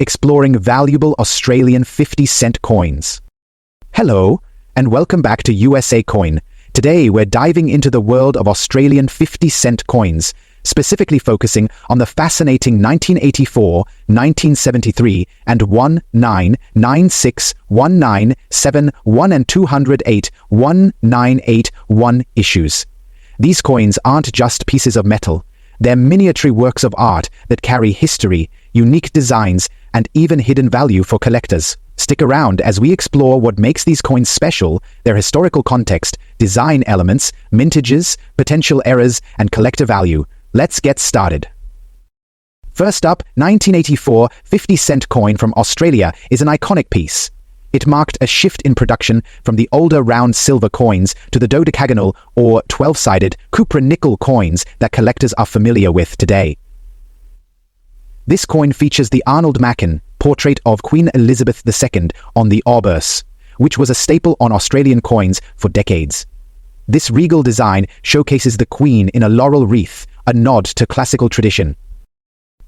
exploring valuable Australian 50-cent coins. Hello, and welcome back to USA Coin. Today we're diving into the world of Australian 50-cent coins, specifically focusing on the fascinating 1984, 1973, and 1996, 1971, and 208, 1981 issues. These coins aren't just pieces of metal. They're miniature works of art that carry history, unique designs, and even hidden value for collectors. Stick around as we explore what makes these coins special, their historical context, design elements, mintages, potential errors, and collector value. Let's get started. First up, 1984 50-cent coin from Australia is an iconic piece. It marked a shift in production from the older round silver coins to the dodecagonal or 12-sided cupra-nickel coins that collectors are familiar with today. This coin features the Arnold Machin portrait of Queen Elizabeth II on the obverse, which was a staple on Australian coins for decades. This regal design showcases the Queen in a laurel wreath, a nod to classical tradition.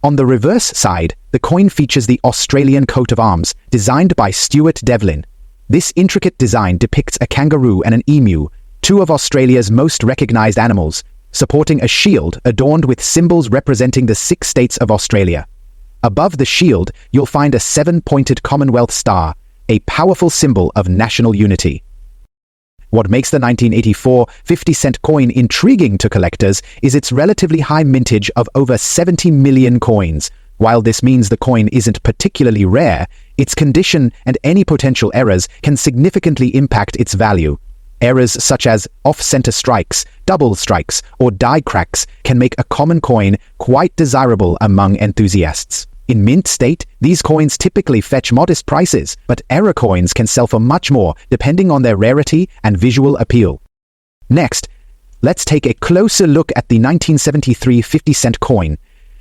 On the reverse side, the coin features the Australian coat of arms, designed by Stuart Devlin. This intricate design depicts a kangaroo and an emu, two of Australia's most recognised animals, supporting a shield adorned with symbols representing the 6 states of Australia. Above the shield, you'll find a 7-pointed Commonwealth star, a powerful symbol of national unity. What makes the 1984 50-cent coin intriguing to collectors is its relatively high mintage of over 70 million coins. While this means the coin isn't particularly rare, its condition and any potential errors can significantly impact its value. Errors such as off-center strikes, double strikes, or die cracks can make a common coin quite desirable among enthusiasts. In mint state, these coins typically fetch modest prices, but error coins can sell for much more depending on their rarity and visual appeal. Next, let's take a closer look at the 1973 50-cent coin.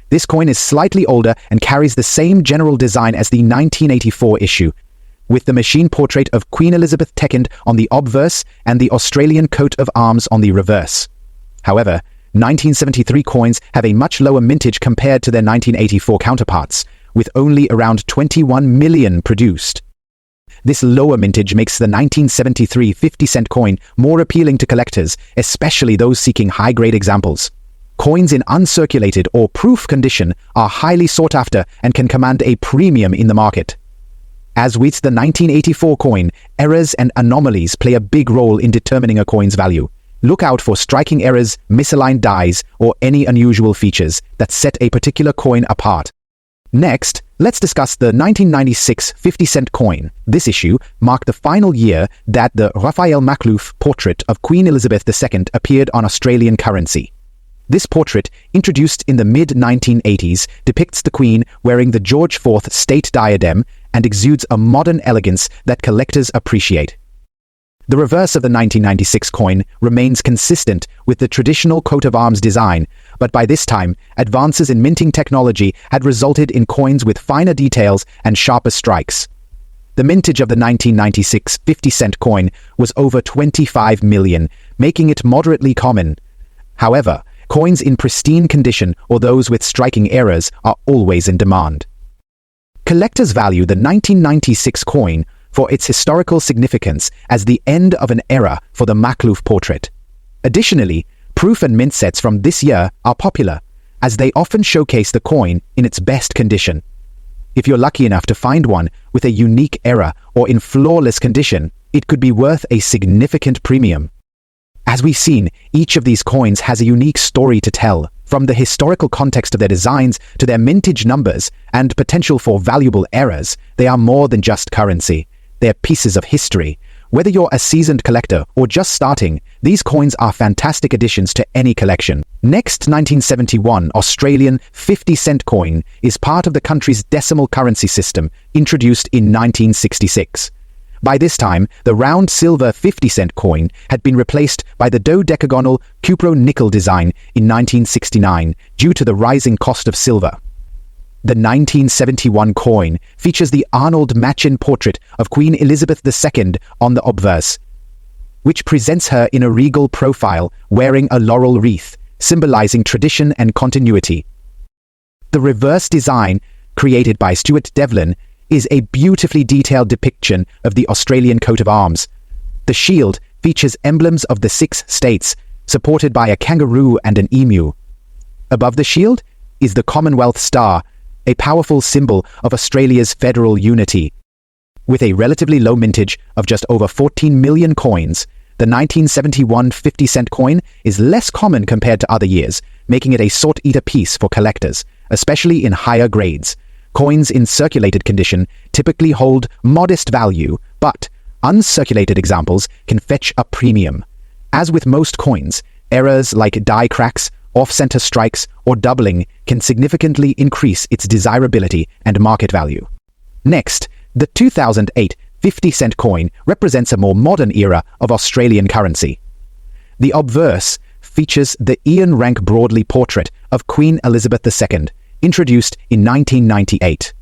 This coin is slightly older and carries the same general design as the 1984 issue, with the machine portrait of Queen Elizabeth II on the obverse and the Australian coat of arms on the reverse. However, 1973 coins have a much lower mintage compared to their 1984 counterparts, with only around 21 million produced. This lower mintage makes the 1973 50-cent coin more appealing to collectors, especially those seeking high-grade examples. Coins in uncirculated or proof condition are highly sought after and can command a premium in the market. As with the 1984 coin, errors and anomalies play a big role in determining a coin's value. Look out for striking errors, misaligned dies, or any unusual features that set a particular coin apart. Next, let's discuss the 1996 50-cent coin. This issue marked the final year that the Raphael Makhlouf portrait of Queen Elizabeth II appeared on Australian currency. This portrait, introduced in the mid-1980s, depicts the Queen wearing the George IV state diadem and exudes a modern elegance that collectors appreciate. The reverse of the 1996 coin remains consistent with the traditional coat of arms design, but by this time, advances in minting technology had resulted in coins with finer details and sharper strikes. The mintage of the 1996 50-cent coin was over 25 million, making it moderately common. However, coins in pristine condition or those with striking errors are always in demand. Collectors value the 1996 coin for its historical significance as the end of an era for the Makhlouf portrait. Additionally, proof and mint sets from this year are popular, as they often showcase the coin in its best condition. If you're lucky enough to find one with a unique error or in flawless condition, it could be worth a significant premium. As we've seen, each of these coins has a unique story to tell, from the historical context of their designs to their mintage numbers and potential for valuable errors. They are more than just currency. They're pieces of history. Whether you're a seasoned collector or just starting, these coins are fantastic additions to any collection. Next, 1971 Australian 50-cent coin is part of the country's decimal currency system, introduced in 1966. By this time, the round silver 50-cent coin had been replaced by the dodecagonal cupra-nickel design in 1969 due to the rising cost of silver. The 1971 coin features the Arnold Machin portrait of Queen Elizabeth II on the obverse, which presents her in a regal profile wearing a laurel wreath, symbolizing tradition and continuity. The reverse design created by Stuart Devlin, is a beautifully detailed depiction of the Australian coat of arms. The shield features emblems of the 6 states, supported by a kangaroo and an emu. Above the shield is the Commonwealth Star, a powerful symbol of Australia's federal unity. With a relatively low mintage of just over 14 million coins, the 1971 50-cent coin is less common compared to other years, making it a sought-eater piece for collectors, especially in higher grades. Coins in circulated condition typically hold modest value, but uncirculated examples can fetch a premium. As with most coins, errors like die cracks, off-center strikes, or doubling can significantly increase its desirability and market value. Next, the 2008 50-cent coin represents a more modern era of Australian currency. The obverse features the Ian Rank Broadley portrait of Queen Elizabeth II, introduced in 1998.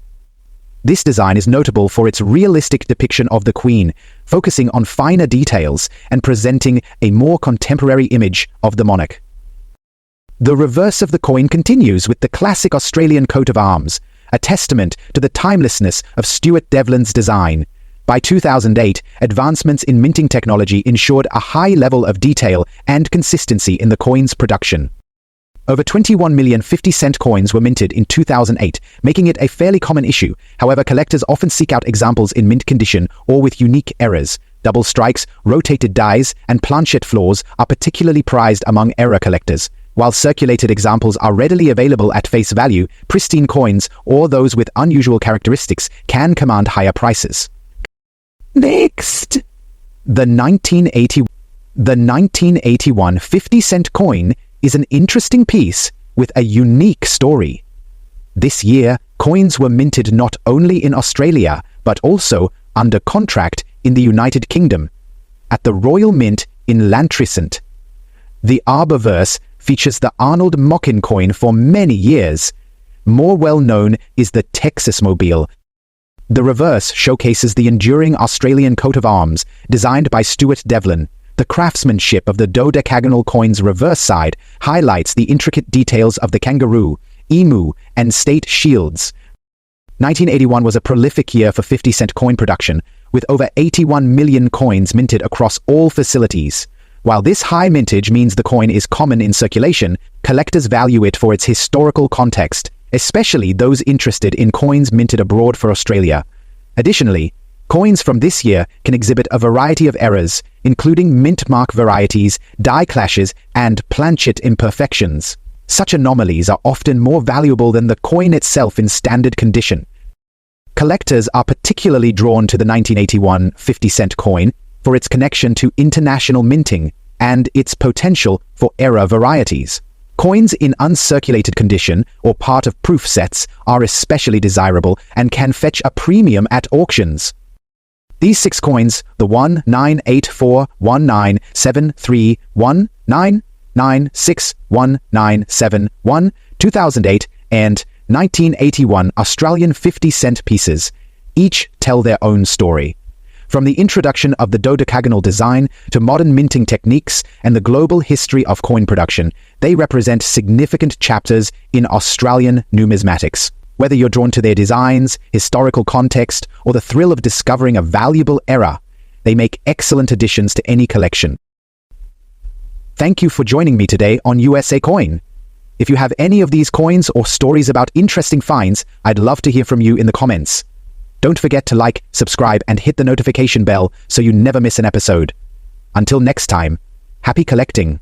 This design is notable for its realistic depiction of the Queen, focusing on finer details and presenting a more contemporary image of the monarch. The reverse of the coin continues with the classic Australian coat of arms, a testament to the timelessness of Stuart Devlin's design. By 2008, advancements in minting technology ensured a high level of detail and consistency in the coin's production. Over 21 million 50-cent coins were minted in 2008, making it a fairly common issue. However, collectors often seek out examples in mint condition or with unique errors. Double strikes, rotated dies, and planchette flaws are particularly prized among error collectors. While circulated examples are readily available at face value, pristine coins or those with unusual characteristics can command higher prices. Next, the 1981 50-cent coin is an interesting piece with a unique story. This year, coins were minted not only in Australia, but also under contract in the United Kingdom, at the Royal Mint in Lantrisant. The Arborverse features the Arnold Mockin coin for many years. More well known is the Texas Mobile. The reverse showcases the enduring Australian coat of arms, designed by Stuart Devlin. The craftsmanship of the dodecagonal coin's reverse side highlights the intricate details of the kangaroo, emu, and state shields. 1981 was a prolific year for 50-cent coin production, with over 81 million coins minted across all facilities. While this high mintage means the coin is common in circulation, collectors value it for its historical context, especially those interested in coins minted abroad for Australia. Additionally, coins from this year can exhibit a variety of errors, including mint mark varieties, die clashes, and planchette imperfections. Such anomalies are often more valuable than the coin itself in standard condition. Collectors are particularly drawn to the 1981 50-cent coin for its connection to international minting and its potential for error varieties. Coins in uncirculated condition or part of proof sets are especially desirable and can fetch a premium at auctions. These 6 coins, the 1, 9, 8, 4, 1, 9, 7, 3, 1, 9, 9, 6, 1, 9, 7, 1, 2008, and 1981 Australian 50-cent pieces, each tell their own story. From the introduction of the dodecagonal design to modern minting techniques and the global history of coin production, they represent significant chapters in Australian numismatics. Whether you're drawn to their designs, historical context, or the thrill of discovering a valuable era, they make excellent additions to any collection. Thank you for joining me today on USA Coin. If you have any of these coins or stories about interesting finds, I'd love to hear from you in the comments. Don't forget to like, subscribe, and hit the notification bell so you never miss an episode. Until next time, happy collecting!